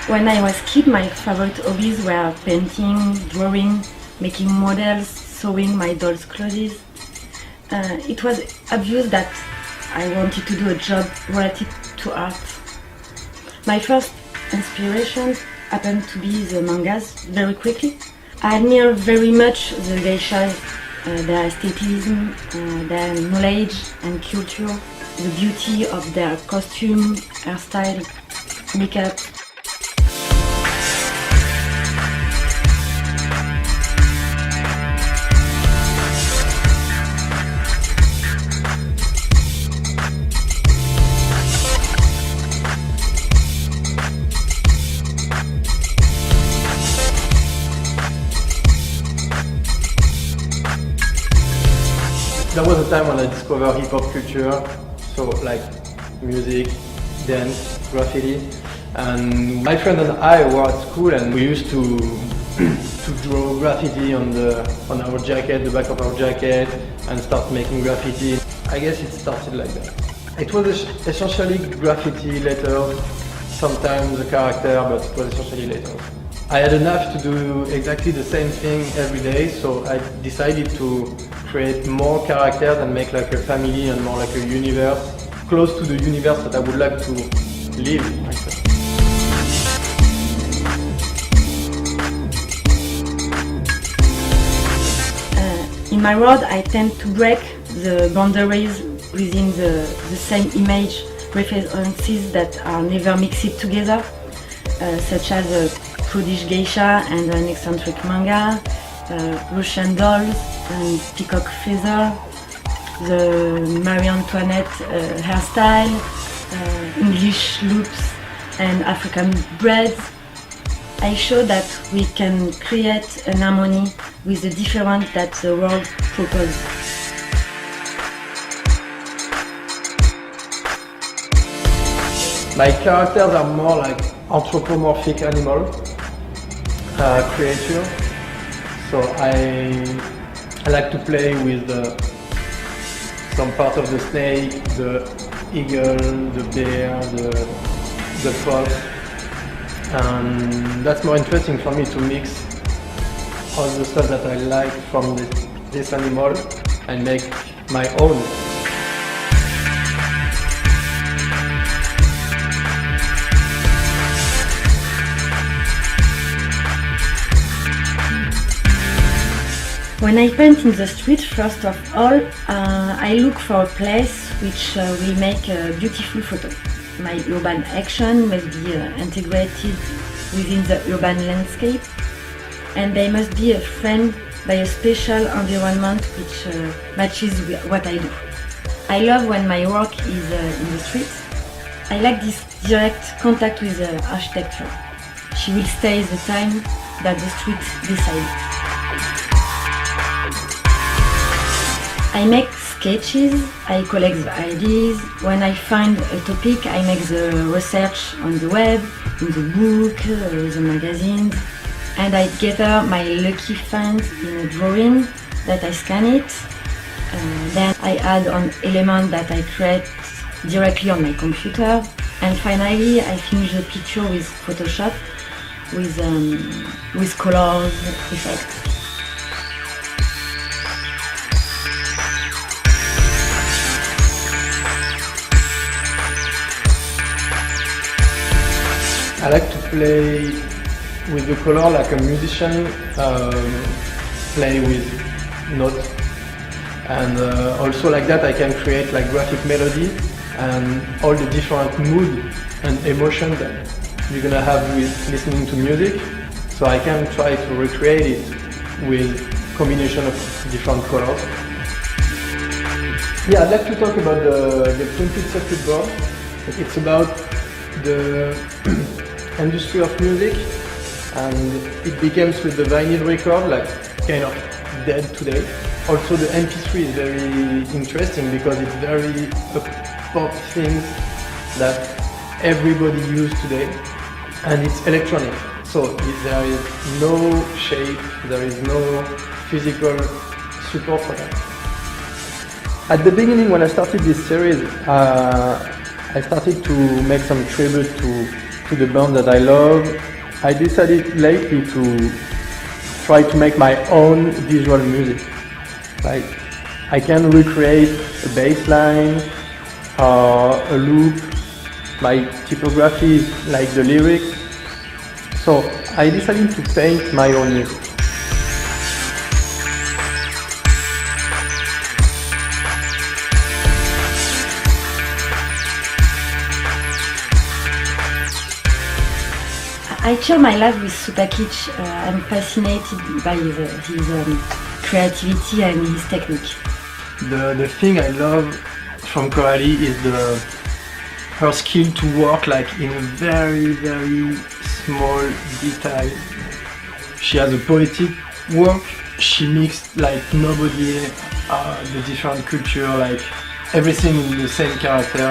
When I was a kid, my favorite hobbies were painting, drawing, making models, sewing my doll's clothes. It was obvious that I wanted to do a job related to art. My first inspiration happened to be the mangas very quickly. I admire very much the geishas, their aesthetism, their knowledge and culture, the beauty of their costume, hairstyle, makeup. There was a time when I discovered hip-hop culture, so like music, dance, graffiti. And my friend and I were at school and we used to draw graffiti on our jacket, the back of our jacket, and start making graffiti. I guess it started like that. It was essentially graffiti, letters, sometimes a character, but it was essentially letters. I had enough to do exactly the same thing every day, so I decided to create more characters and make like a family and more like a universe, close to the universe that I would like to live myself. In my world, I tend to break the boundaries within the same image, references that are never mixed together, such as a prudish geisha and an eccentric manga, Russian dolls and peacock feather, the Marie Antoinette hairstyle, English loops and African breads. I show that we can create an harmony with the different that the world proposes. My characters are more like anthropomorphic animal creature. So I like to play with some part of the snake, the eagle, the bear, the fox. And that's more interesting for me to mix all the stuff that I like from this animal and make my own. When I paint in the street, first of all, I look for a place which will make a beautiful photo. My urban action must be integrated within the urban landscape, and they must be framed by a special environment which matches what I do. I love when my work is in the street. I like this direct contact with the architecture. She will stay the time that the street decides. I make sketches, I collect the ideas. When I find a topic, I make the research on the web, in the book, the magazines, and I gather my lucky finds in a drawing that I scan it. Then I add on elements that I create directly on my computer. And finally, I finish the picture with Photoshop, with colors, effects. I like to play with the color like a musician play with notes, and also like that I can create like graphic melody and all the different mood and emotion that you're gonna have with listening to music. So I can try to recreate it with combination of different colors. Yeah, I'd like to talk about the printed circuit board. It's about the industry of music, and it begins with the vinyl record, like kind of dead today. Also the MP3 is very interesting because it's very pop things that everybody uses today, and it's electronic. So So there is no shape, there is no physical support for that. At the beginning, when I started this series, I started to make some tribute to the band that I love. I decided lately to try to make my own visual music. Like, I can recreate a bass line, a loop, my typography is like the lyrics. So I decided to paint my own music. I share my life with SUPAKITCH. I'm fascinated by his creativity and his technique. The thing I love from Coralie is her skill to work like in a very, very small detail. She has a poetic work. She mixed like nobody, the different culture, like everything in the same character.